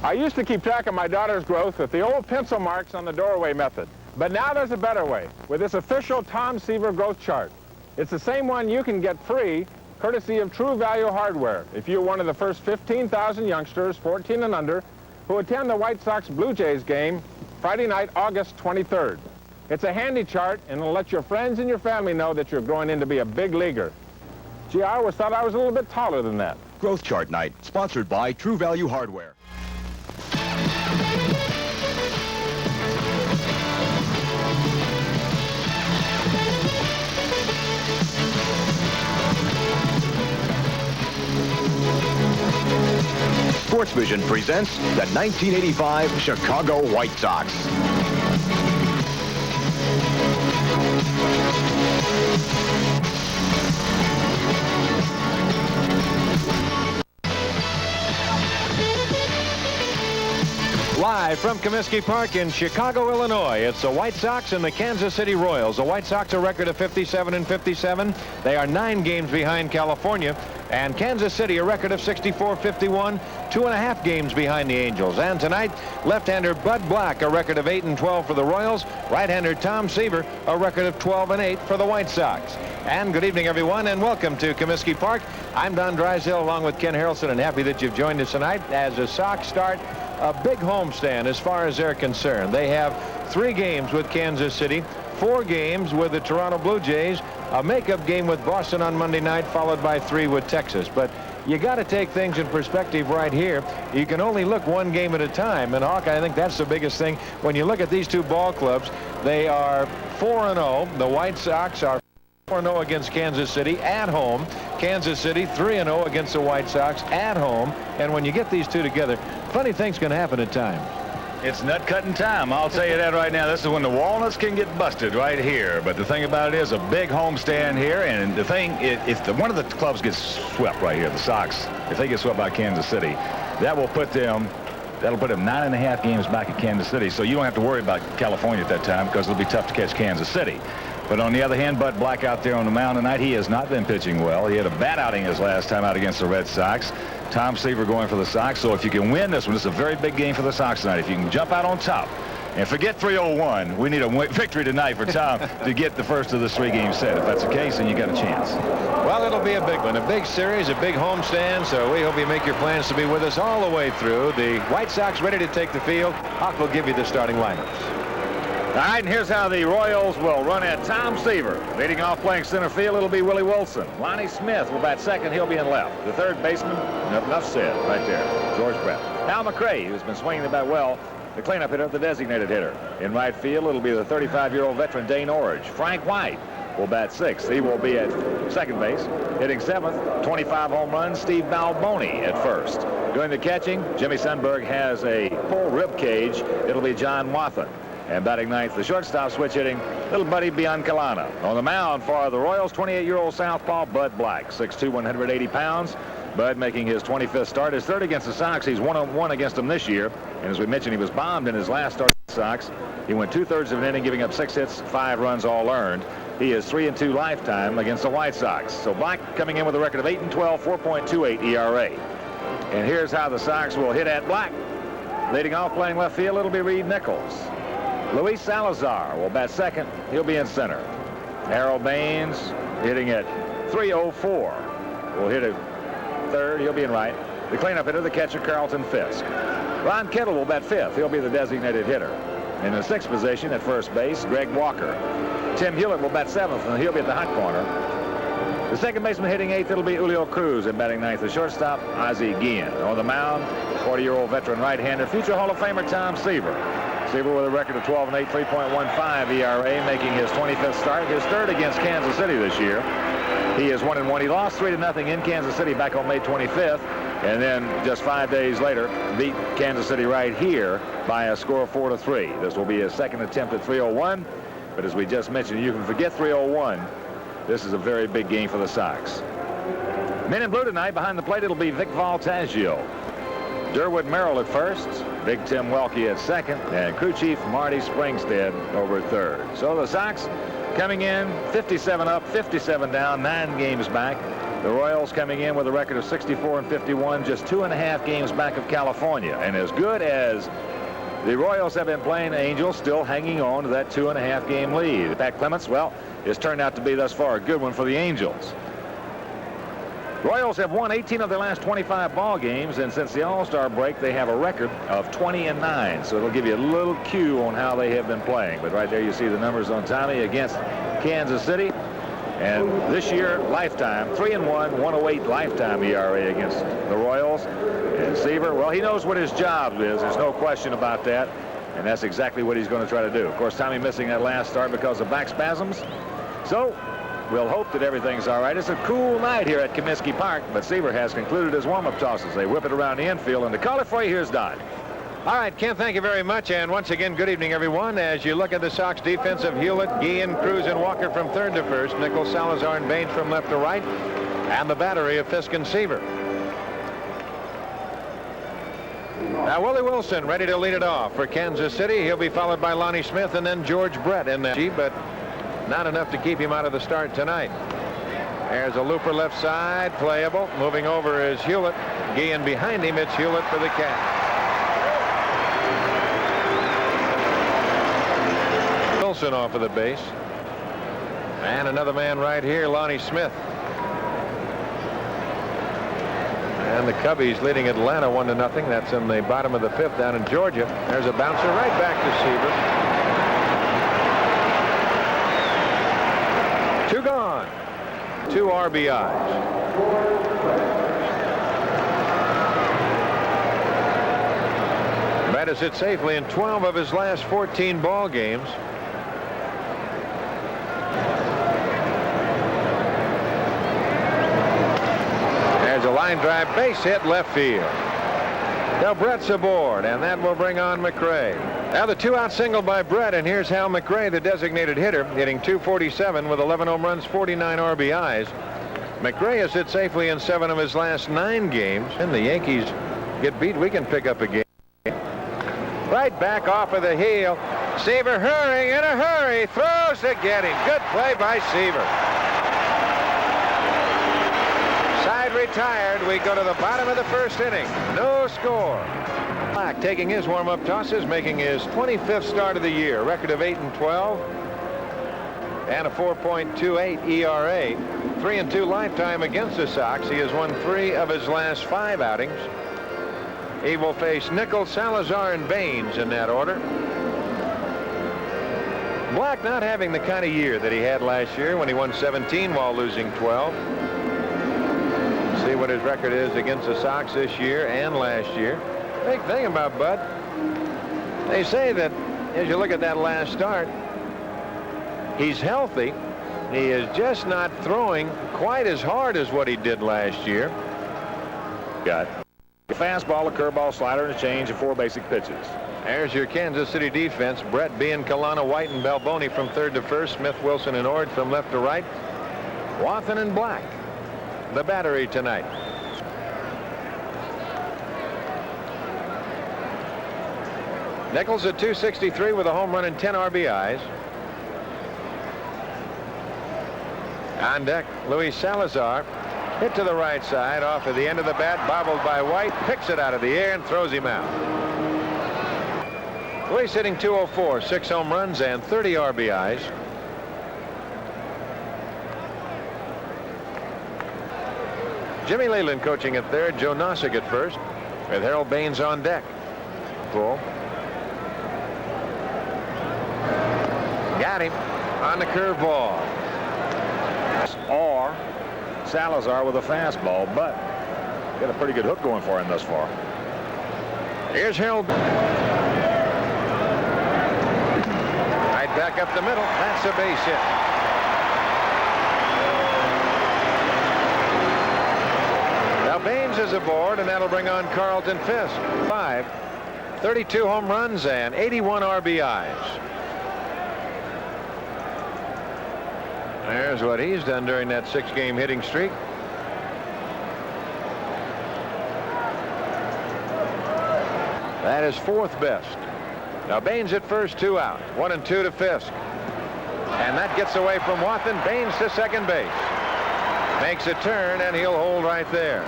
I used to keep track of my daughter's growth with the old pencil marks on the doorway method. But now there's a better way with this official Tom Seaver growth chart. It's the same one you can get free, courtesy of True Value Hardware, if you're one of the first 15,000 youngsters, 14 and under, who attend the White Sox Blue Jays game Friday night, August 23rd. It's a handy chart, and it'll let your friends and your family know that you're growing in to be a big leaguer. Gee, I always thought I was a little bit taller than that. Growth Chart Night, sponsored by True Value Hardware. Sports Vision presents the 1985 Chicago White Sox. Live from Comiskey Park in Chicago, Illinois, it's the White Sox and the Kansas City Royals. The White Sox a record of 57-57. They are 9 games behind California. And Kansas City a record of 64-51, 2.5 games behind the Angels. And tonight, left-hander Bud Black a record of 8-12 for the Royals. Right-hander Tom Seaver a record of 12-8 for the White Sox. And good evening, everyone, and welcome to Comiskey Park. I'm Don Drysdale along with Ken Harrelson, and happy that you've joined us tonight as the Sox start a big homestand as far as they're concerned. They have 3 games with Kansas City, 4 games with the Toronto Blue Jays, a makeup game with Boston on Monday night, followed by 3 with Texas. But you got to take things in perspective right here. You can only look one game at a time. And, Hawk, I think that's the biggest thing. When you look at these 2 ball clubs, they are 4-0. The White Sox are 4-0 against Kansas City at home. Kansas City 3-0 against the White Sox at home. And when you get these 2 together, funny things can happen at times. It's nut-cutting time. I'll tell you that right now. This is when the walnuts can get busted right here. But the thing about it is a big homestand here. And the thing, if one of the clubs gets swept right here, the Sox, if they get swept by Kansas City, that'll put them 9.5 games back at Kansas City. So you don't have to worry about California at that time because it'll be tough to catch Kansas City. But on the other hand, Bud Black out there on the mound tonight, he has not been pitching well. He had a bad outing his last time out against the Red Sox. Tom Seaver going for the Sox. So if you can win this one, it's a very big game for the Sox tonight. If you can jump out on top and forget 301, we need a victory tonight for Tom to get the first of this 3-game set. If that's the case, then you got a chance. Well, it'll be a big one, a big series, a big homestand. So we hope you make your plans to be with us all the way through. The White Sox ready to take the field. Hawk will give you the starting lineups. All right, and here's how the Royals will run at. Tom Seaver leading off playing center field. It'll be Willie Wilson. Lonnie Smith will bat second. He'll be in left. The third baseman, enough said right there, George Brett. Al McRae, who's been swinging the bat well, the cleanup hitter, the designated hitter. In right field, it'll be the 35-year-old veteran Dane Orridge. Frank White will bat sixth. He will be at second base. Hitting seventh, 25 home runs, Steve Balboni at first. Doing the catching, Jimmy Sundberg has a full rib cage. It'll be John Wathan. And batting ninth, the shortstop switch hitting, little buddy Biancalana. On the mound for the Royals, 28-year-old southpaw Bud Black, 6'2", 180 pounds. Bud making his 25th start, his third against the Sox. He's 1-on-1 against them this year. And as we mentioned, he was bombed in his last start with the Sox. He went 2/3 of an inning, giving up 6 hits, 5 runs all earned. He is 3-2 lifetime against the White Sox. So Black coming in with a record of 8-12, 4.28 ERA. And here's how the Sox will hit at Black. Leading off playing left field, it'll be Reed Nichols. Luis Salazar will bat second. He'll be in center. Harold Baines hitting at 304. Will hit at third. He'll be in right. The cleanup hitter, the catcher, Carlton Fisk. Ron Kittle will bat fifth. He'll be the designated hitter. In the sixth position at first base, Greg Walker. Tim Hewlett will bat seventh, and he'll be at the hot corner. The second baseman hitting eighth, it'll be Julio Cruz. And batting ninth, the shortstop, Ozzie Guillen. On the mound, 40-year-old veteran right-hander, future Hall of Famer Tom Seaver. Seaver with a record of 12-8, 3.15 ERA, making his 25th start, his third against Kansas City this year. He is 1-1. He lost 3-0 in Kansas City back on May 25th, and then just 5 days later beat Kansas City right here by a score of 4-3. This will be his second attempt at 301, but as we just mentioned, you can forget 301. This is a very big game for the Sox. Men in blue tonight, behind the plate, it'll be Vic Voltaggio. Durwood Merrill at first, Big Tim Welke at second, and crew chief Marty Springstead over at third. So the Sox coming in 57 up, 57 down, 9 games back. The Royals coming in with a record of 64-51, just 2.5 games back of California. And as good as the Royals have been playing, Angels still hanging on to that 2.5 game lead. Pat Clements, well, it's turned out to be thus far a good one for the Angels. Royals have won 18 of their last 25 ball games, and since the All-Star break, they have a record of 20-9. So it'll give you a little cue on how they have been playing. But right there you see the numbers on Tommy against Kansas City. And this year, lifetime, 3-1, 1.08 lifetime ERA against the Royals. And Seaver, well, he knows what his job is. There's no question about that. And that's exactly what he's going to try to do. Of course, Tommy missing that last start because of back spasms. So we'll hope that everything's all right. It's a cool night here at Comiskey Park, but Seaver has concluded his warm-up tosses. They whip it around the infield, and the caller for you, here's Dodd. All right, Ken, thank you very much. And once again, good evening, everyone. As you look at the Sox defense of Hewlett, Guillen, Cruz, and Walker from third to first, Nichols, Salazar, and Baines from left to right, and the battery of Fisk and Seaver. Now, Willie Wilson ready to lead it off for Kansas City. He'll be followed by Lonnie Smith and then George Brett in that. But not enough to keep him out of the start tonight. There's a looper left side, playable. Moving over is Hewlett. Guillen behind him. It's Hewlett for the Cats. Wilson off of the base. And another man right here, Lonnie Smith. And the Cubbies leading Atlanta 1-0. That's in the bottom of the fifth down in Georgia. There's a bouncer right back to Seaver. 2 gone. 2 RBIs. Bettis hit safely in 12 of his last 14 ball games. There's a line drive base hit left field. Now Brett's aboard, and that will bring on McRae. Now the 2-out single by Brett, and here's Hal McRae, the designated hitter, hitting .247 with 11 home runs, 49 RBIs. McRae has hit safely in 7 of his last 9 games. And the Yankees get beat, we can pick up a game. Right back off of the heel. Seaver hurrying in a hurry, throws to get him. Good play by Seaver. Side retired. We go to the bottom of the first inning. No score. Black taking his warm-up tosses, making his 25th start of the year. Record of 8-12 and a 4.28 ERA. 3-2 lifetime against the Sox. He has won 3 of his last 5 outings. He will face Nichols, Salazar, and Baines in that order. Black not having the kind of year that he had last year when he won 17 while losing 12. See what his record is against the Sox this year and last year. Big thing about Bud, they say that as you look at that last start, he's healthy. He is just not throwing quite as hard as what he did last year. Got a fastball, a curveball, slider, and a change of 4 basic pitches. There's your Kansas City defense. Brett, Bean, Calano, White, and Balboni from third to first. Smith, Wilson, and Ord from left to right. Wathan and Black, the battery tonight. Nichols at .263 with a home run and 10 RBIs. On deck, Luis Salazar. Hit to the right side off of the end of the bat, bobbled by White, picks it out of the air and throws him out. Luis hitting .204, 6 home runs and 30 RBIs. Jimmy Leyland coaching at third, Joe Nossick at first, with Harold Baines on deck. Pull. Got him on the curveball. Or Salazar with a fastball, but got a pretty good hook going for him thus far. Here's Harold. Right back up the middle. That's a base hit. Now Baines is aboard, and that'll bring on Carlton Fisk. 32 home runs and 81 RBIs. There's what he's done during that 6-game hitting streak. That is 4th best. Now Baines at first, 2 out. 1 and 2 to Fisk. And that gets away from Wathan. Baines to second base. Makes a turn, and he'll hold right there.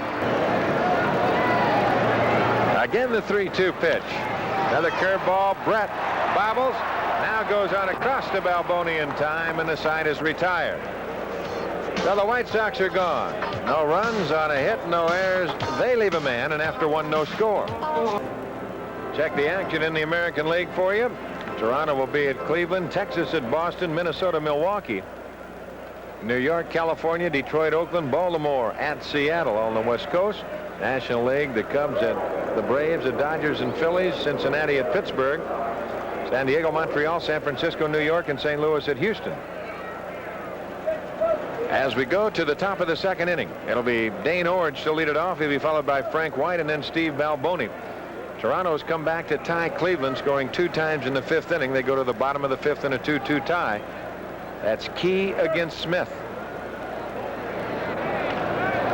Again, the 3-2 pitch. Another curveball. Brett bobbles. Now goes on across to Balboni in time, and the side is retired. So the White Sox are gone. No runs on a hit, no errors. They leave a man, and after one, no score. Check the action in the American League for you. Toronto will be at Cleveland, Texas at Boston, Minnesota, Milwaukee, New York, California, Detroit, Oakland, Baltimore at Seattle on the West Coast. National League, the Cubs at the Braves, the Dodgers and Phillies, Cincinnati at Pittsburgh, San Diego, Montreal, San Francisco, New York, and St. Louis at Houston. As we go to the top of the second inning, it'll be Dane Orge to lead it off. He'll be followed by Frank White and then Steve Balboni. Toronto's come back to tie Cleveland, scoring 2 times in the 5th inning. They go to the bottom of the 5th in a 2-2 tie. That's Key against Smith.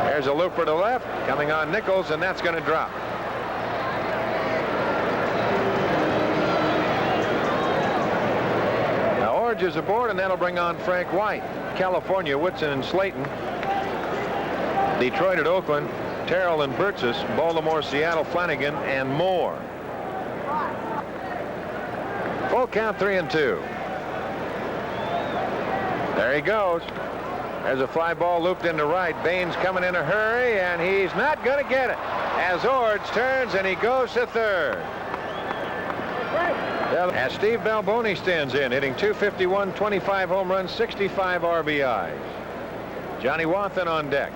There's a looper to left, coming on Nichols, and that's going to drop. Now Orge is aboard, and that'll bring on Frank White. California, Whitson and Slayton. Detroit at Oakland, Terrell and Burtsis. Baltimore, Seattle, Flanagan, and Moore. Full count, 3-2. There he goes. There's a fly ball looped into right. Baines coming in a hurry, and he's not going to get it. As Orge turns, and he goes to third. As Steve Balboni stands in, hitting .251, 25 home runs, 65 RBIs. Johnny Wathan on deck.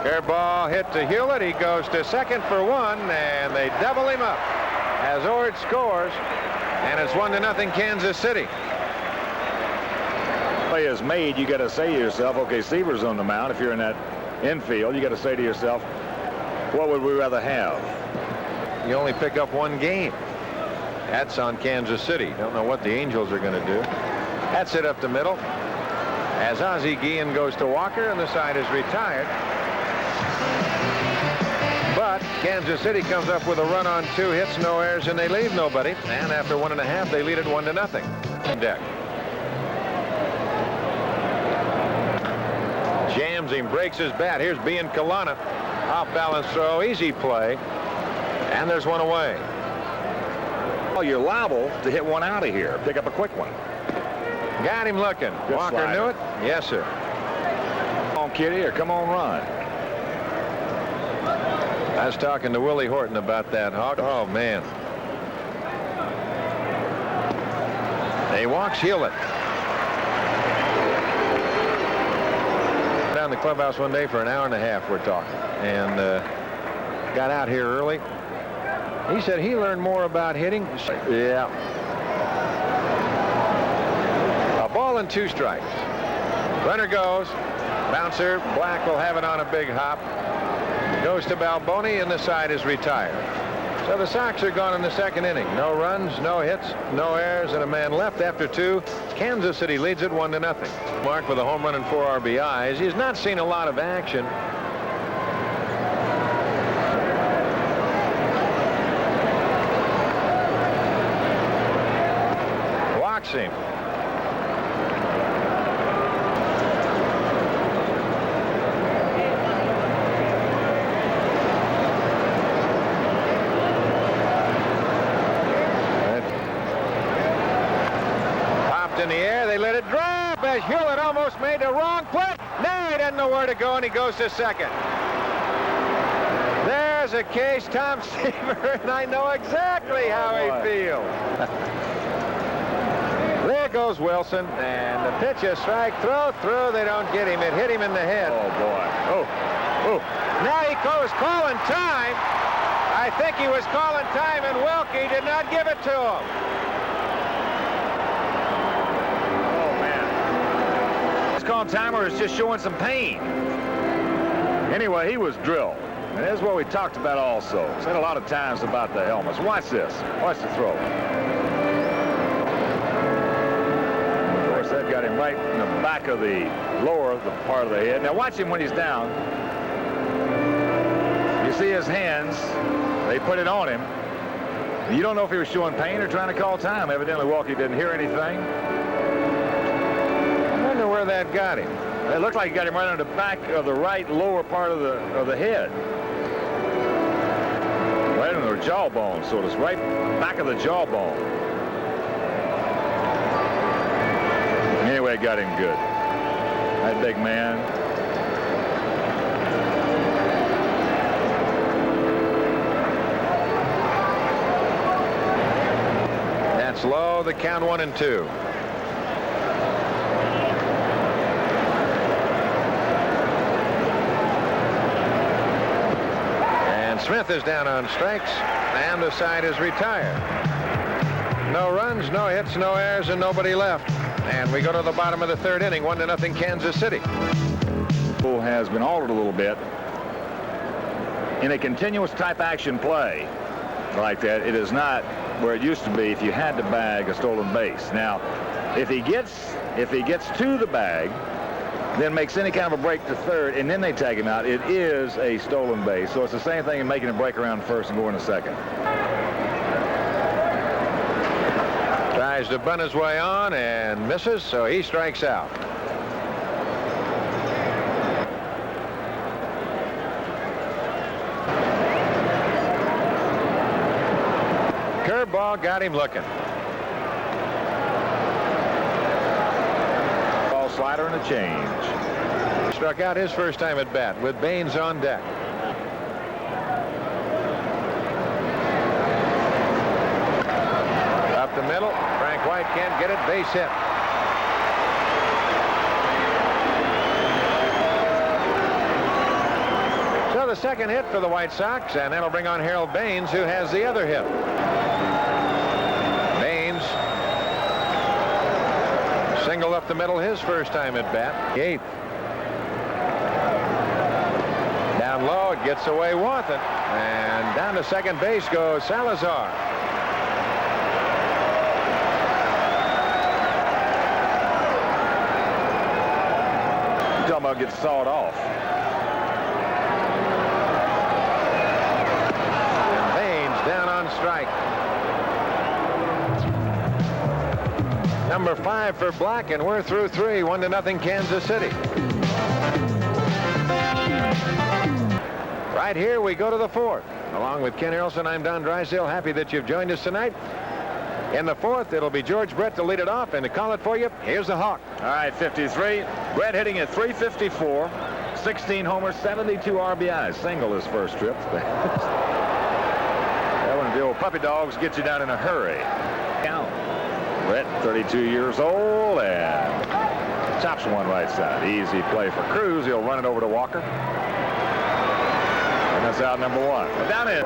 Curveball hit to Hewlett. He goes to second for 1, and they double him up as Orge scores, and it's 1-0 Kansas City. Play is made. You got to say to yourself, okay, Seaver's on the mound. If you're in that infield, you got to say to yourself, what would we rather have? You only pick up 1 game. That's on Kansas City. Don't know what the Angels are going to do. That's it up the middle. As Ozzie Guillen goes to Walker, and the side is retired. But Kansas City comes up with a run on 2 hits, no errors, and they leave nobody. And after 1.5, they lead it 1-0. Deck. Jams him, breaks his bat. Here's Biancalana. Off balance throw, easy play. And there's 1 away. Well, you're liable to hit 1 out of here. Pick up a quick one. Got him looking. Good Walker slider. knew it. Yes, sir. Come on, Kitty, or come on, run. I was talking to Willie Horton about that, Hawk. Oh, man. He walks Hewlett. Down the clubhouse one day for an hour and a half, we're talking. And got out here early. He said he learned more about hitting. Yeah. A ball and 2 strikes. Runner goes. Bouncer. Black will have it on a big hop. Goes to Balboni, and the side is retired. So the Sox are gone in the second inning. No runs, no hits, no errors, and a man left after 2. Kansas City leads it 1-0. Mark with a home run and 4 RBIs. He's not seen a lot of action. Walks him. In the air, they let it drop as Hewlett almost made the wrong play. Now he doesn't know where to go, and he goes to second. There's a case, Tom Seaver, and I know exactly how he feels. There goes Wilson, and the pitch is strike, throw, they don't get him. It hit him in the head. Oh, boy. Oh. Now he goes calling time. I think he was calling time, and Wilkie did not give it to him. Calling timer is just showing some pain. Anyway, he was drilled. And that's what we talked about also. Said a lot of times about the helmets. Watch this. Watch the throw. Of course, that got him right in the back of the lower part of the head. Now watch him when he's down. You see his hands. They put it on him. You don't know if he was showing pain or trying to call time. Evidently, Walkie didn't hear anything. I wonder where that got him. It looked like he got him right on the back of the right lower part of the head. Right on the jawbone, so it's right back of the jawbone. Anyway, it got him good. That big man. That's low. The count 1-2. And Smith is down on strikes, and the side is retired. No runs, no hits, no errors, and nobody left. And we go to the bottom of the third inning, 1-0 Kansas City. Who has been altered a little bit in a continuous type action play like that. It is not where it used to be if you had to bag a stolen base. Now, if he gets to the bag, then makes any kind of a break to third, and then they tag him out, it is a stolen base. So it's the same thing in making a break around first and going to second. Tries to bunt his way on and misses, so he strikes out. Curveball got him looking. Ball slider and a change. Struck out his first time at bat with Baines on deck. Up the middle. Frank White can't get it. Base hit. So the second hit for the White Sox, and that'll bring on Harold Baines, who has the other hit. Baines singled up the middle his first time at bat. The eighth. Down low, it gets away Wathan, and down to second base goes Salazar. You're talking about gets sawed off. And Baines down on strike. Number 5 for Black, and we're through 3. 1-0 Kansas City. Right here we go to the 4th. Along with Ken Harrelson, I'm Don Drysdale. Happy that you've joined us tonight. In the 4th, it'll be George Brett to lead it off, and to call it for you, here's the Hawk. All right, 53. Brett hitting at .354, 16 homers, 72 RBIs. Single his first trip. That one of the old puppy dogs gets you down in a hurry. Count. Brett, 32 years old, and chops one right side. Easy play for Cruz. He'll run it over to Walker. And that's out number 1. But down in.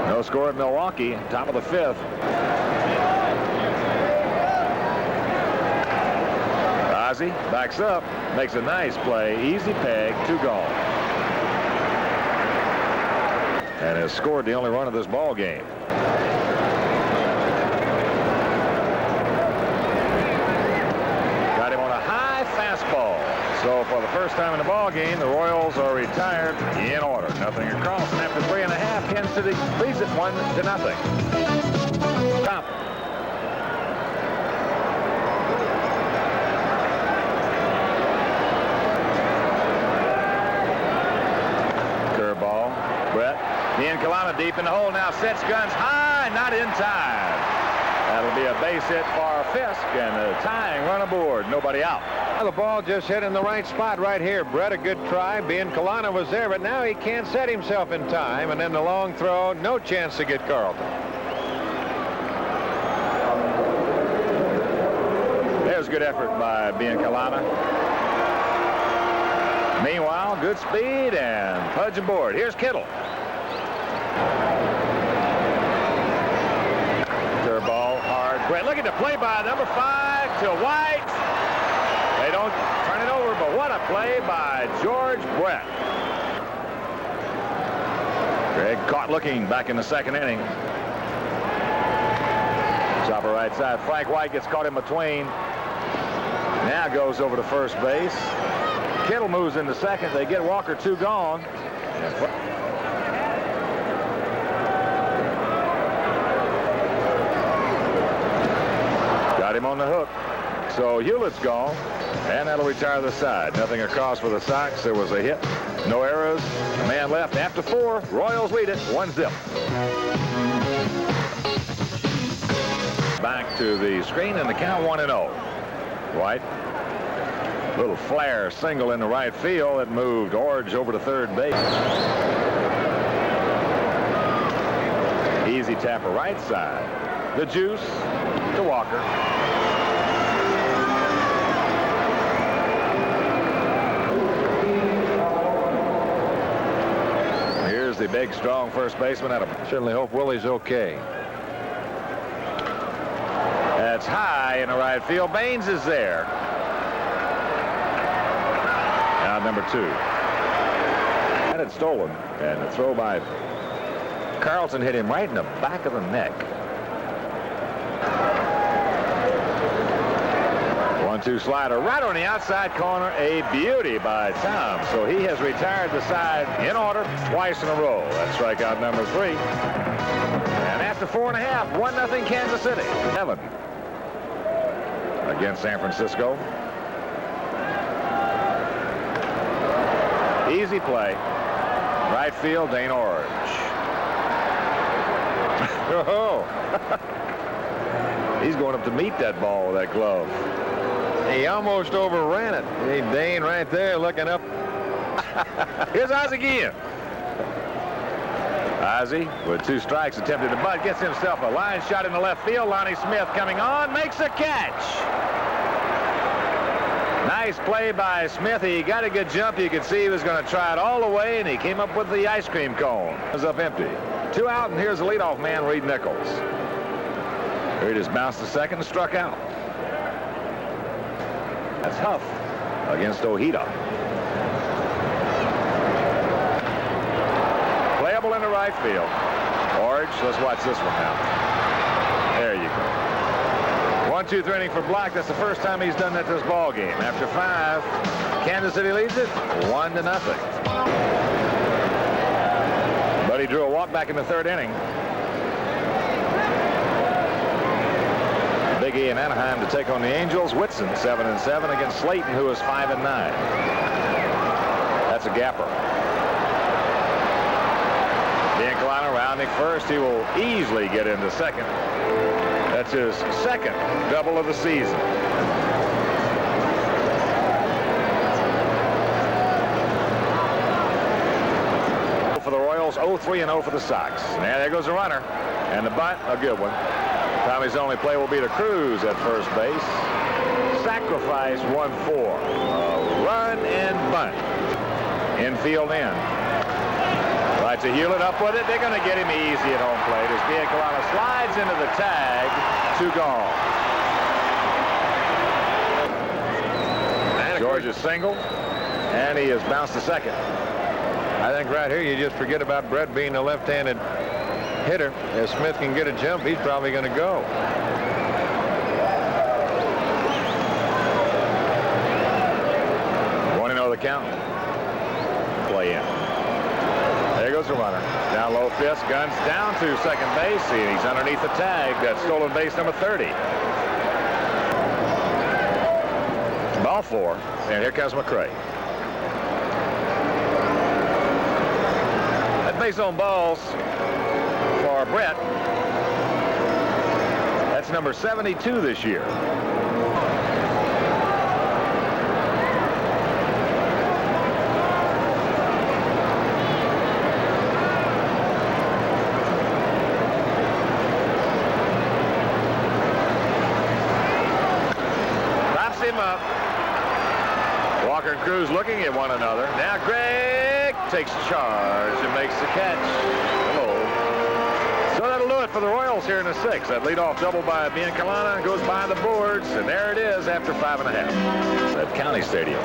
No score at Milwaukee. Top of the 5th. Ozzie backs up. Makes a nice play. Easy peg. 2 gone. And has scored the only run of this ball game. Got him on a high fastball. So for the first time in the ball game, the Royals are retired in order. Nothing across, and after 3.5, Kansas City leads it 1-0. Stop. Curveball. Brett. Biancalana deep in the hole now. Sets guns high, not in time. That'll be a base hit for Fisk, and a tying run aboard. Nobody out. The ball just hit in the right spot right here. Brett, a good try. Biancalana was there, but now he can't set himself in time. And then the long throw, no chance to get Carlton. There's good effort by Biancalana. Meanwhile, good speed and Pudge aboard. Here's Kittle. Curveball hard. Brett looking to play by number 5 to White. They don't turn it over, but what a play by George Brett. Greg caught looking back in the second inning. Chopper right side. Frank White gets caught in between. Now goes over to first base. Kittle moves into second. They get Walker 2 gone. Got him on the hook. So Hewlett's gone, and that'll retire the side. Nothing across for the Sox. There was a hit. No errors. A man left after 4. Royals lead it 1-0. Back to the screen, and the count 1-0. White. Little flare single in the right field. It moved Orge over to third base. Easy tapper right side. The juice to Walker. Here's the big, strong first baseman. Certainly hope Willie's okay. That's high in the right field. Baines is there. Now number 2. Had it stolen, and the throw by Carlson hit him right in the back of the neck. 1-2 slider right on the outside corner. A beauty by Tom. So he has retired the side in order twice in a row. That's strikeout number 3. And after 4.5, 1-0 Kansas City. 7 against San Francisco. Easy play. Right field, Dane Orge. Oh. He's going up to meet that ball with that glove. He almost overran it. Hey, Dane right there looking up. Here's Ozzie again. Ozzie with 2 strikes attempted to butt. Gets himself a line shot in the left field. Lonnie Smith coming on. Makes a catch. Nice play by Smith. He got a good jump. You could see he was going to try it all the way, and he came up with the ice cream cone. It was up empty. 2 out, and here's the leadoff man, Reed Nichols. He just bounced to second and struck out. That's Huff against Ojeda. Playable in the right field. Orge, let's watch this one now. There you go. 1-2 inning for Black. That's the first time he's done that this ball game. After 5, Kansas City leads it 1-0. But he drew a walk back in the 3rd inning. Big E in Anaheim to take on the Angels. Whitson 7-7 against Slayton, who is 5-9. That's a gapper. Biancalana rounding first. He will easily get into second. That's his 2nd double of the season. For the Royals, 0-3-0 for the Sox. And there goes the runner. And the bunt, a good one. Tommy's only play will be to Cruz at first base. Sacrifice 1-4. Run and bunt. Infield in. Right to Hewlett, up with it. They're going to get him easy at home plate as Biancalana slides into the tag. 2 gone. George is single, and he has bounced to second. I think right here you just forget about Brett being a left-handed hitter. If Smith can get a jump, he's probably going to go. The count. Play in. There goes the runner. Down low fist. Guns down to second base. And he's underneath the tag. That's stolen base number 30. Ball 4. And here comes McCray. That base on balls for Brett. That's number 72 this year. Up. Walker and Cruz looking at one another. Now Gregg takes charge and makes the catch. Hello. So that'll do it for the Royals here in the 6th. That leadoff double by Biancalana goes by the boards, and there it is after 5.5 at County Stadium.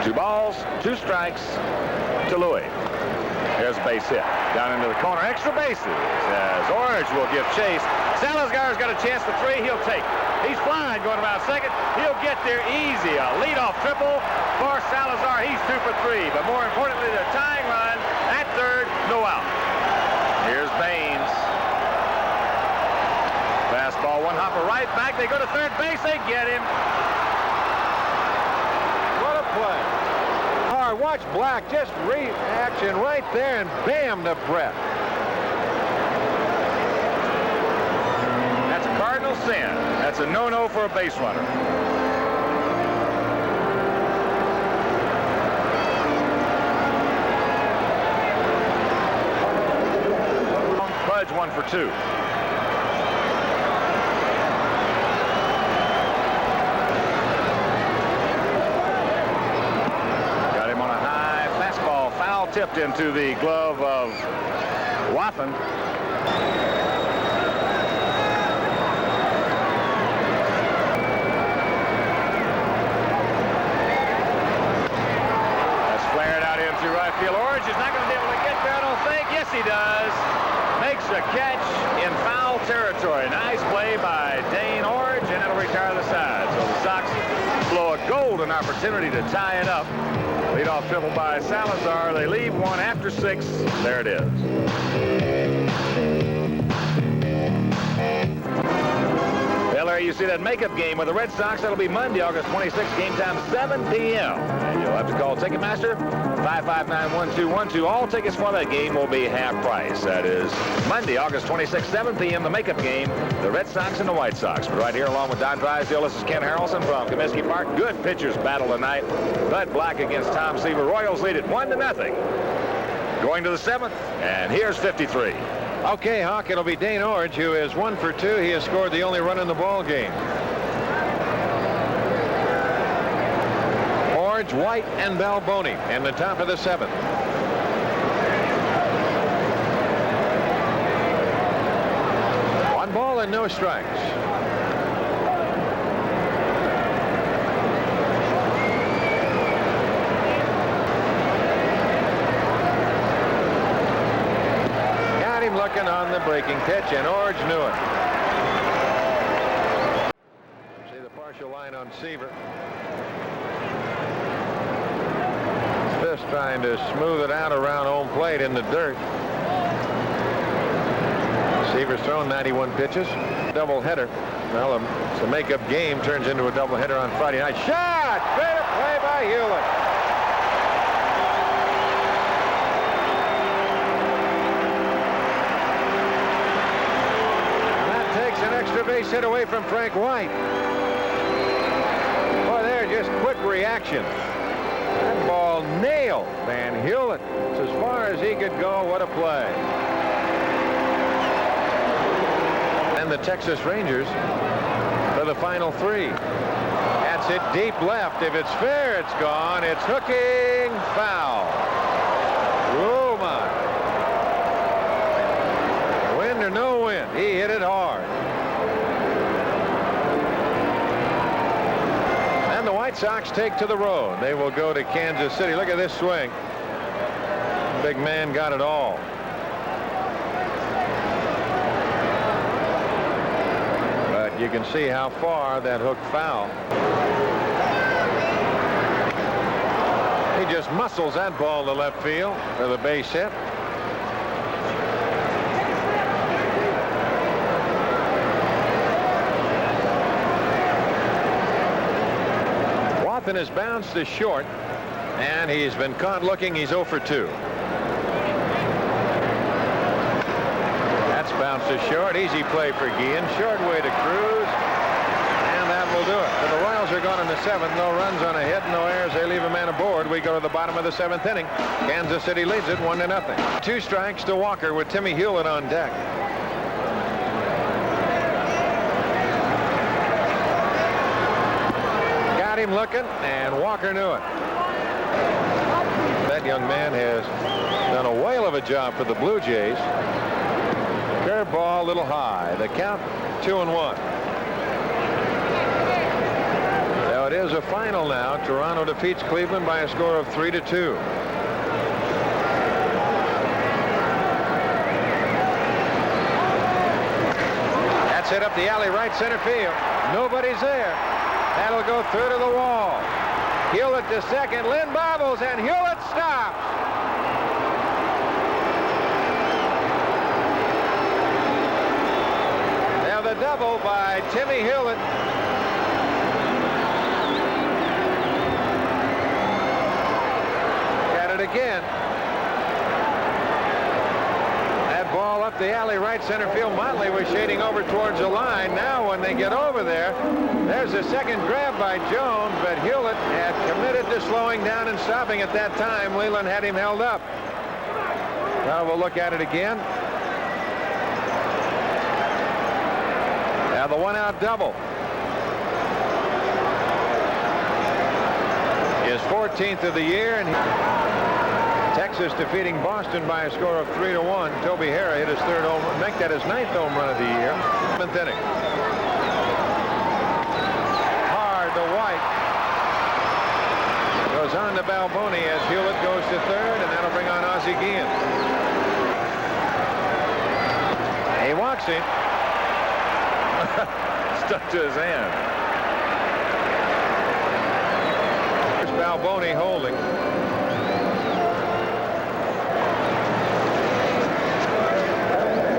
Two balls, 2 strikes to Louis. Here's There's a base hit. Down into the corner. Extra bases as Orange will give chase. Salazar's got a chance for 3. He'll take it. He's flying going about second. He'll get there easy. A leadoff triple for Salazar. He's 2 for 3. But more importantly, the tying run at third. No out. Here's Baines. Fastball, one hopper right back. They go to third base. They get him. What a play. All right, watch Black just reaction right there, and bam to Brett. That's a cardinal sin. That's a no-no for a base runner. Pudge 1 for 2. Tipped into the glove of Wathan. That's flared out into right field. Orange is not going to be able to get there, I don't think. Yes, he does. Makes a catch in foul territory. Nice play by Dane Orange, and it'll retire the side. So the Sox blow a golden opportunity to tie it up. Leadoff triple by Salazar. They leave one after 6. There it is. Well, there you see that makeup game with the Red Sox. That'll be Monday, August 26th. Game time 7 p.m. And you'll have to call Ticketmaster 559-1212. All tickets for that game will be half price. That is Monday, August 26th, 7 p.m. The makeup game, the Red Sox and the White Sox. But right here along with Don Drysdale, this is Ken Harrelson from Comiskey Park. Good pitchers battle tonight. Bud Black against Tom Seaver. Royals lead it 1-0. Going to the 7th, and here's 53. Okay, Hawk, it'll be Dane Orange, who is 1 for 2. He has scored the only run in the ball game. Orange, White, and Balboni in the top of the 7th. One ball and no strikes. Looking on the breaking pitch, and Orange knew it. See the partial line on Seaver. Fist trying to smooth it out around home plate in the dirt. Seaver's thrown 91 pitches. Doubleheader. Well, it's a makeup game. Turns into a doubleheader on Friday night. Shot! Great play by Hewlett. An extra base hit away from Frank White. Boy, there, just quick reaction. That ball nailed Van Hewlett. It's as far as he could go. What a play. And the Texas Rangers for the final 3. That's it deep left. If it's fair, it's gone. It's hooking foul. Oh, my. Wind or no wind, he hit it hard. And the White Sox take to the road. They will go to Kansas City. Look at this swing. Big man got it all. But you can see how far that hook foul. He just muscles that ball to left field for the base hit. Has bounced to short, and he's been caught looking. He's 0 for 2. That's bounced to short. Easy play for Guillen. Short way to Cruz, and that will do it. So the Royals are gone in the 7th. No runs on a hit, no errors. They leave a man aboard. We go to the bottom of the 7th inning. Kansas City leads it 1-0. 2 strikes to Walker with Timmy Hewlett on deck. Him looking, and Walker knew it. That young man has done a whale of a job for the Blue Jays. Curveball a little high. The count 2-1. Now it is a final now. Toronto defeats Cleveland by a score of 3-2. hit up the alley right center field. Nobody's there. That'll go through to the wall. Hewlett to second. Lynn bobbles, and Hewlett stops. Now the double by Timmy Hewlett. Got it again. That ball up the alley right center field. Motley was shading over towards the line. Now when they get over there, there's a second grab by Jones, but Hewlett had committed to slowing down and stopping at that time. Leland had him held up. Now we'll look at it again. Now the one-out double is 14th of the year, and Texas defeating Boston by a score of 3-1. Toby Harrah hit his third home run, make that his 9th home run of the year. 7th inning. Hard to White. Goes on to Balboni as Hewlett goes to third, and that'll bring on Ozzie Guillen. He walks him. Stuck to his hand. There's Balboni holding.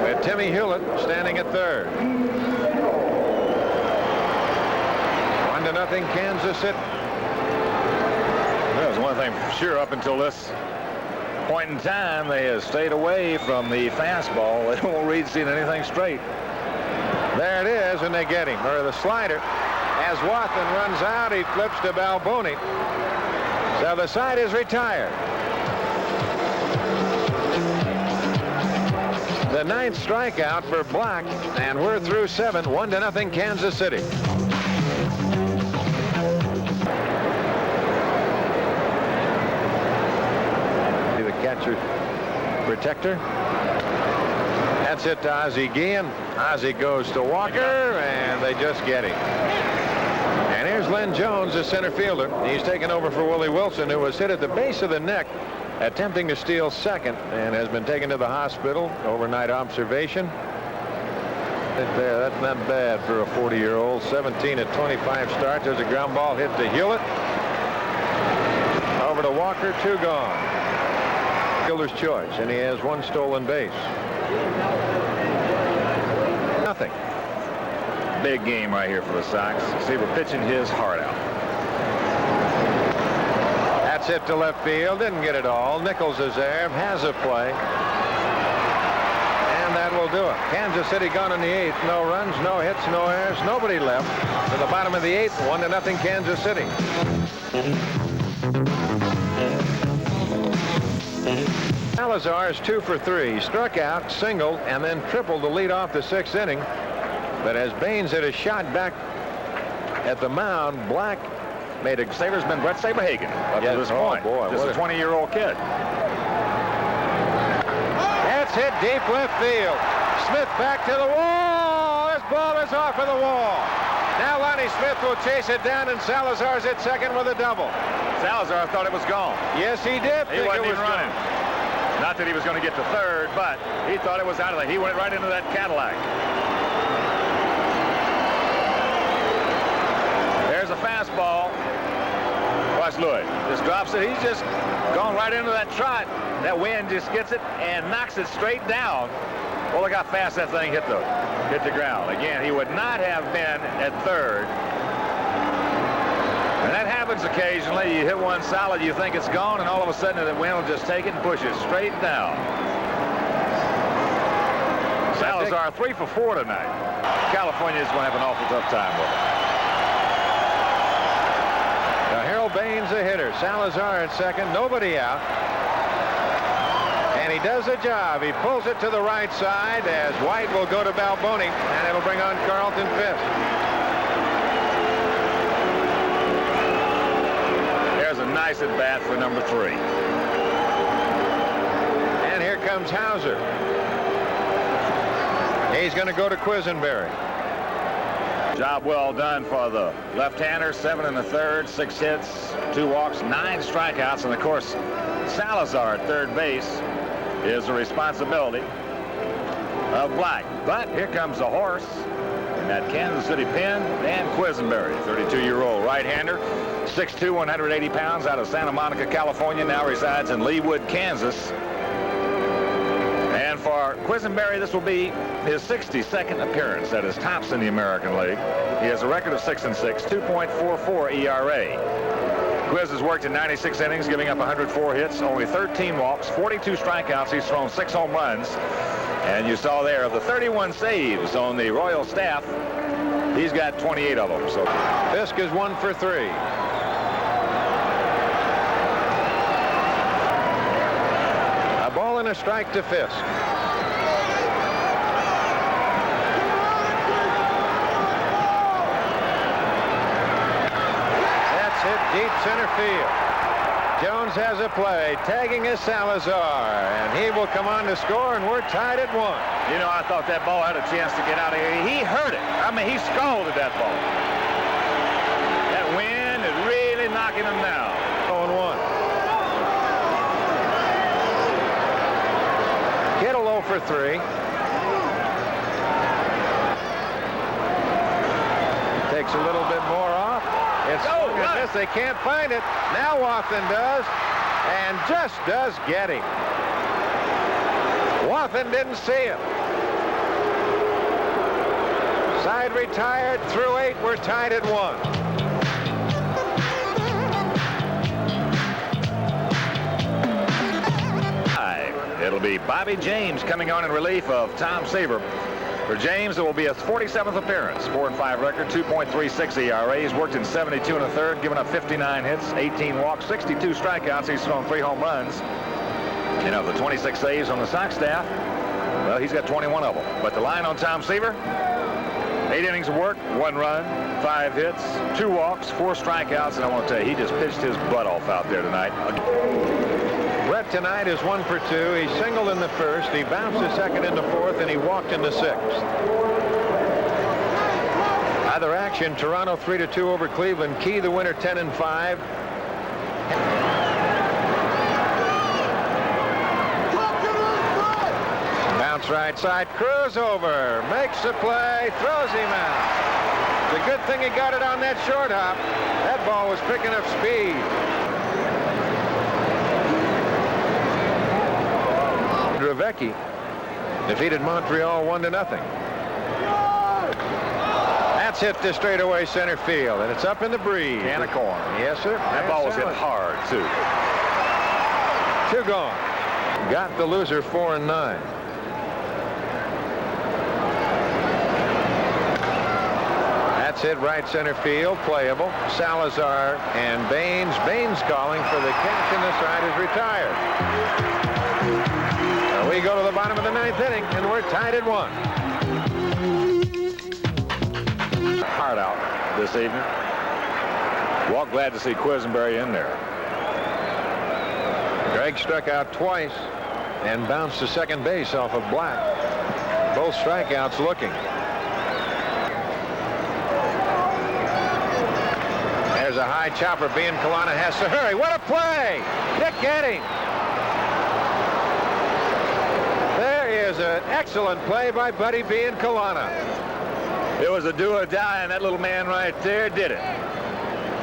With Timmy Hewlett standing at third. 1-0 Kansas City. Well, there's one thing for sure, up until this point in time, they have stayed away from the fastball. They won't read seeing anything straight. There it is, and they get him, or the slider. As Wathan runs out, he flips to Balboni. So the side is retired. The 9th strikeout for Black, and we're through 7, 1-0 Kansas City. See the catcher protector. That's it to Ozzie Guillen. Ozzie goes to Walker, and they just get him. And here's Len Jones, the center fielder. He's taken over for Willie Wilson, who was hit at the base of the neck, attempting to steal second, and has been taken to the hospital. Overnight observation. There, that's not bad for a 40-year-old. 17 at 25 starts. There's a ground ball hit to Hewlett. Over to Walker, 2 gone. Fielder's choice, and he has 1 stolen base. Nothing. Big game right here for the Sox. Seaver pitching his heart out. That's hit to left field. Didn't get it all. Nichols is there. Has a play. And that will do it. Kansas City gone in the 8th. No runs, no hits, no errors. Nobody left. To the bottom of the 8th. 1-0 Kansas City. Salazar is 2 for 3. Struck out, singled, and then tripled to lead off the 6th inning. But as Baines hit a shot back at the mound, Black made a... Saber's been Brett Saberhagen up to this point. Boy, just a 20-year-old kid. That's hit deep left field. Smith back to the wall. This ball is off of the wall. Now Lonnie Smith will chase it down, and Salazar's at second with a double. Salazar thought it was gone. Yes, he did. He wasn't even running. Not that he was going to get to third, but he thought it was out of there. He went right into that Cadillac. There's a fastball. Watch Lloyd. Just drops it. He's just gone right into that trot. That wind just gets it and knocks it straight down. Well, look how fast that thing hit the ground. Again, he would not have been at third. And that happens occasionally. You hit one solid, you think it's gone, and all of a sudden the wind will just take it and push it straight down. Salazar 3 for 4 tonight. California's going to have an awful tough time with it. Now Harold Baines a hitter. Salazar at second. Nobody out. And he does the job. He pulls it to the right side as White will go to Balboni, and it'll bring on Carlton Fisk. There's a nice at bat for number 3. And here comes Hauser. He's going to go to Quisenberry. Job well done for the left-hander. 7 1/3, 6 hits, 2 walks, 9 strikeouts, and of course Salazar at third base is the responsibility of Black. But here comes the horse. in that Kansas City pen. Dan Quisenberry, 32-year-old right-hander, 6'2", 180 pounds, out of Santa Monica, California, now resides in Leawood, Kansas. And for Quisenberry, this will be his 62nd appearance at his tops in the American League. He has a record of 6-6, 2.44 ERA. Quiz has worked in 96 innings, giving up 104 hits, only 13 walks, 42 strikeouts. He's thrown 6 home runs. And you saw there, of the 31 saves on the Royal staff, he's got 28 of them. So Fisk is 1 for 3. A ball and a strike to Fisk. That's hit deep center field. Jones has a play, tagging is Salazar, and he will come on to score, and we're tied at 1. You know, I thought that ball had a chance to get out of here. He hurt it. I mean, he scalded that ball. That wind is really knocking him down. 0-1. Kittle 0 for 3. Takes a little bit more off. It's this. They can't find it. Now Wathan does, and just does get him. Wathan didn't see him. Side retired through 8. We're tied at 1. It'll be Bobby James coming on in relief of Tom Seaver. For James, it will be his 47th appearance. 4-5 record, 2.36 ERA. He's worked in 72 1/3, given up 59 hits, 18 walks, 62 strikeouts. He's thrown 3 home runs. You know, the 26 saves on the Sox staff, well, he's got 21 of them. But the line on Tom Seaver, 8 innings of work, 1 run, 5 hits, 2 walks, 4 strikeouts. And I want to tell you, he just pitched his butt off out there tonight. Brett tonight is 1 for 2. He singled in the first. He bounced the second into fourth, and he walked in the sixth. Other action, Toronto 3-2 over Cleveland. Key, the winner, 10-5. Bounce right side, Cruz over, makes the play, throws him out. It's a good thing he got it on that short hop. That ball was picking up speed. Vecchi defeated Montreal 1-0. That's hit to straightaway center field, and it's up in the breeze. Can of corn. Yes, sir. That ball was hit hard, too. 2 gone. Got the loser 4-9. That's hit right center field, playable. Salazar and Baines. Baines calling for the catch, and the side is retired. We go to the bottom of the 9th inning, and we're tied at 1. Hard out this evening. Well, glad to see Quisenberry in there. Greg struck out twice and bounced to second base off of Black. Both strikeouts looking. There's a high chopper. Biancalana has to hurry. What a play! Dick Getting. Is an excellent play by Buddy Biancalana. It was a do or die, and that little man right there did it.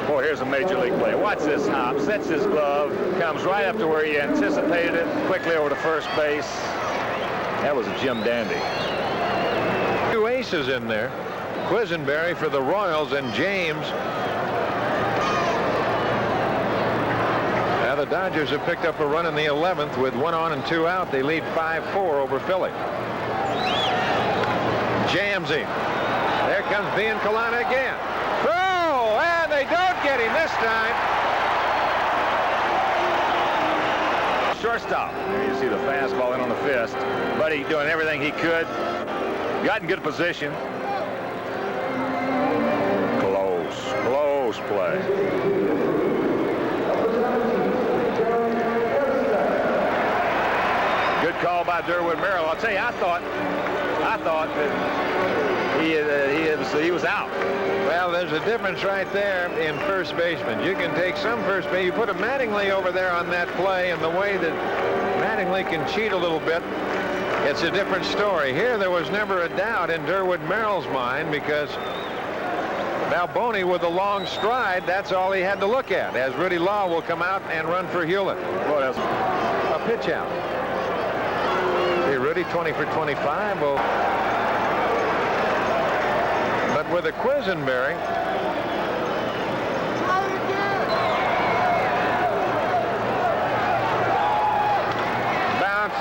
Boy, here's a major league play. Watch this hop. Sets his glove. Comes right up to where he anticipated it. Quickly over to first base. That was a Jim Dandy. 2 aces in there. Quisenberry for the Royals and James. The Dodgers have picked up a run in the 11th with 1 on and 2 out. They lead 5-4 over Philly. Jams him. There comes Biancalana again. Throw! And they don't get him this time. Shortstop. There you see the fastball in on the fist. Buddy doing everything he could. Got in good position. Close play. Call by Durwood Merrill. I'll tell you, I thought that he was out. Well, there's a difference right there in first baseman. You can take some first base. You put a Mattingly over there on that play, and the way that Mattingly can cheat a little bit, It's a different story. Here, there was never a doubt in Durwood Merrill's mind because Balboni with a long stride, that's all he had to look at, as Rudy Law will come out and run for Hewlett. Boy, that's A pitch out. Hey, Rudy, 20 for 25. Well, but with a Quisenberry, bounce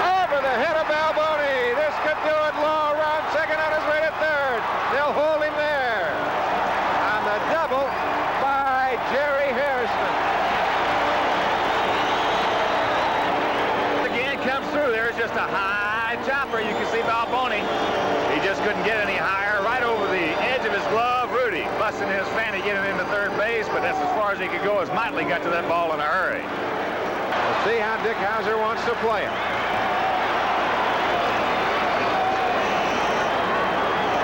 over the head of Balboni. This could do it. Law around second on his way to third. They'll hold him there. On the double by Jerry Harrison. again comes through. There's just a high chopper. You can see Balboni. He just couldn't get any higher. Right over the edge of his glove. Rudy busting his fanny getting into third base, but that's as far as he could go as Motley got to that ball in a hurry. We'll see how Dick Hauser wants to play him.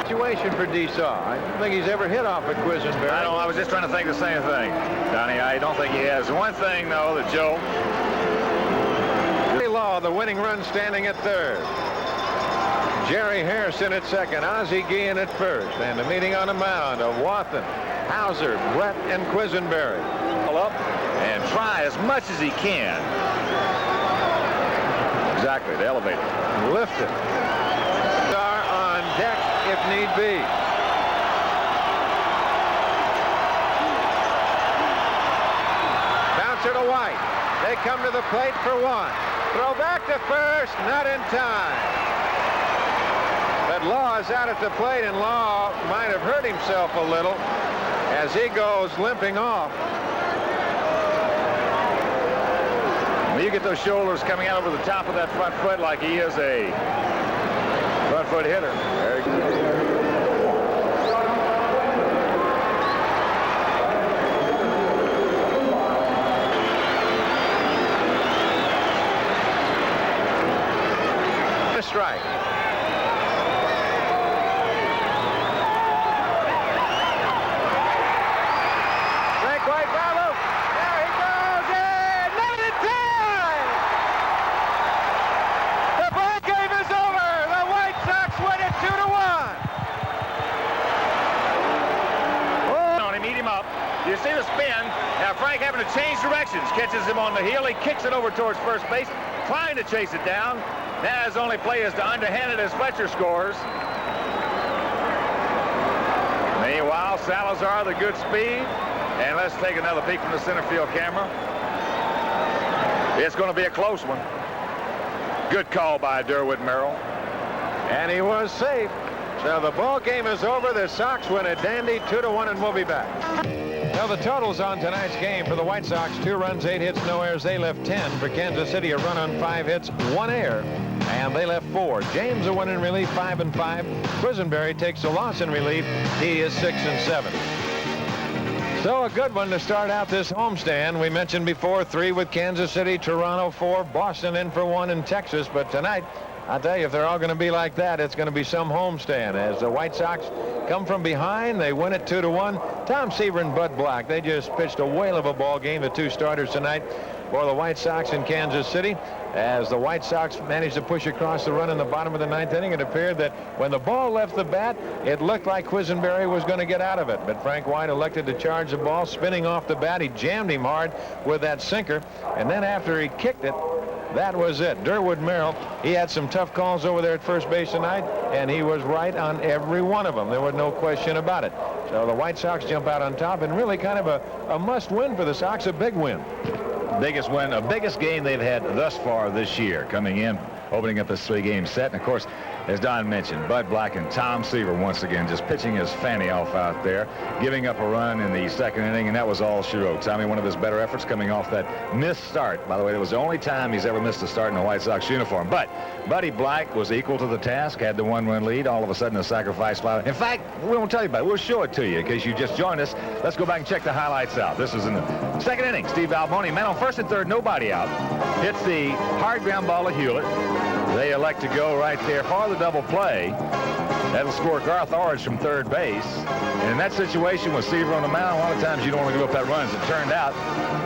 Situation for Desaw. I don't think he's ever hit off a Quisenberry. I was just trying to think the same thing, Donnie. I don't think he has. One thing, though, that Joe. Law, the winning run, standing at third. Jerry Harrison at second. Ozzie Guillen at first. And the meeting on the mound of Wathan, Hauser, Brett, and Quisenberry. Pull up and try as much as he can. Exactly, the elevator. Lift it. Star on deck if need be. Bouncer to White. They come to the plate for one. Throw back to first, not in time. But Law is out at the plate, and Law might have hurt himself a little as he goes limping off. Well, you get those shoulders coming out over the top of that front foot like he is a front foot hitter. Very good. A strike. Frank White follow. There he goes in. Not in time. The ball game is over. The White Sox win it 2-1. On him, eat him up. You see the spin. Now Frank having to change directions. Catches him on the heel. He kicks it over towards first base, trying to chase it down. Now his only play is to underhand it as Fletcher scores. Meanwhile, Salazar, the good speed. And let's take another peek from the center field camera. It's going to be a close one. Good call by Durwood Merrill. And he was safe. So the ball game is over. The Sox win a dandy 2-1, and we'll be back. Now the totals on tonight's game for the White Sox: 2 runs, 8 hits, no errors. They left 10. For Kansas City, a run on 5 hits, 1 error, and they left 4. James a win in relief, 5-5. Quisenberry takes a loss in relief. He is 6-7. So a good one to start out this homestand. We mentioned before 3 with Kansas City, Toronto 4, Boston in for 1 in Texas. But tonight, I'll tell you, if they're all going to be like that, it's going to be some homestand. As the White Sox come from behind, they win it 2-1. Tom Seaver and Bud Black, they just pitched a whale of a ball game, the 2 starters tonight for the White Sox in Kansas City. As the White Sox managed to push across the run in the bottom of the 9th inning, it appeared that when the ball left the bat, it looked like Quisenberry was going to get out of it. But Frank White elected to charge the ball, spinning off the bat. He jammed him hard with that sinker. And then after he kicked it, that was it. Durwood Merrill, he had some tough calls over there at first base tonight, and he was right on every one of them. There was no question about it. So the White Sox jump out on top, and really kind of a must-win for the Sox, a big win. Biggest win, a biggest game they've had thus far this year, coming in, opening up this 3-game set. And of course, as Don mentioned, Bud Black and Tom Seaver once again just pitching his fanny off out there, giving up a run in the 2nd inning, and that was all she wrote. Tommy, one of his better efforts coming off that missed start. By the way, it was the only time he's ever missed a start in a White Sox uniform. But Buddy Black was equal to the task, had the 1-run lead. All of a sudden, a sacrifice fly. In fact, we won't tell you about it. We'll show it to you in case you just joined us. Let's go back and check the highlights out. This is in the 2nd inning. Steve Balboni, man on 1st and 3rd, nobody out. Hits the hard ground ball to Hewlett. They elect to go right there for the double play. That'll score Garth Orridge from third base. And in that situation with Seaver on the mound, a lot of times you don't want to give up that run. As it turned out,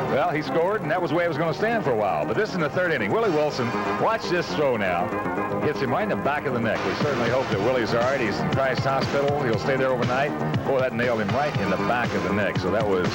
well, he scored, and that was the way it was going to stand for a while. But this is in the third inning. Willie Wilson, watch this throw now. Hits him right in the back of the neck. We certainly hope that Willie's all right. He's in Christ Hospital. He'll stay there overnight. Boy, that nailed him right in the back of the neck. So that was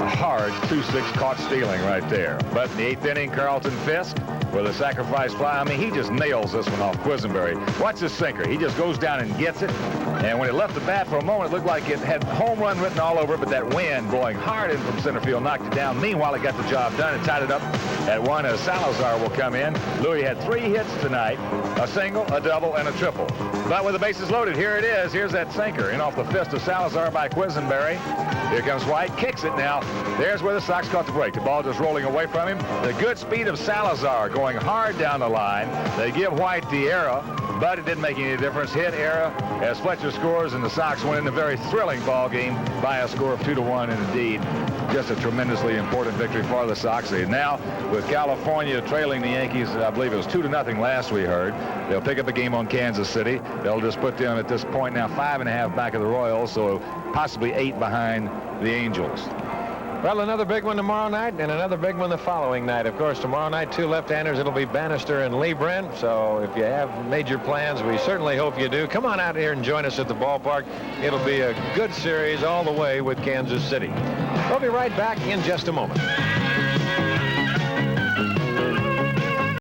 a hard 2-6 caught stealing right there. But in the 8th inning, Carlton Fisk with a sacrifice fly. I mean, he just nails this one off Quisenberry. Watch this sinker. He just goes down and gets it. And when it left the bat for a moment, it looked like it had home run written all over it, but that wind blowing hard in from center field knocked it down. Meanwhile, it got the job done and tied it up at 1 as Salazar will come in. Louis had 3 hits tonight, a single, a double, and a triple. But with the bases loaded, here it is. Here's that sinker in off the fist of Salazar by Quisenberry. Here comes White, kicks it now. There's where the Sox caught the break. The ball just rolling away from him. The good speed of Salazar going hard down the line. They give White the error, but it didn't make any difference. Hit error as Fletcher scores, and the Sox win in a very thrilling ball game by a score of 2-1, and indeed just a tremendously important victory for the Sox. Now, with California trailing the Yankees, I believe it was 2-0 last we heard. They'll pick up a game on Kansas City. They'll just put them at this point now 5.5 back of the Royals, so possibly 8 behind the Angels. Well, another big one tomorrow night and another big one the following night. Of course, tomorrow night, 2 left-handers. It'll be Bannister and Lee Brent. So if you have major plans, we certainly hope you do. Come on out here and join us at the ballpark. It'll be a good series all the way with Kansas City. We'll be right back in just a moment.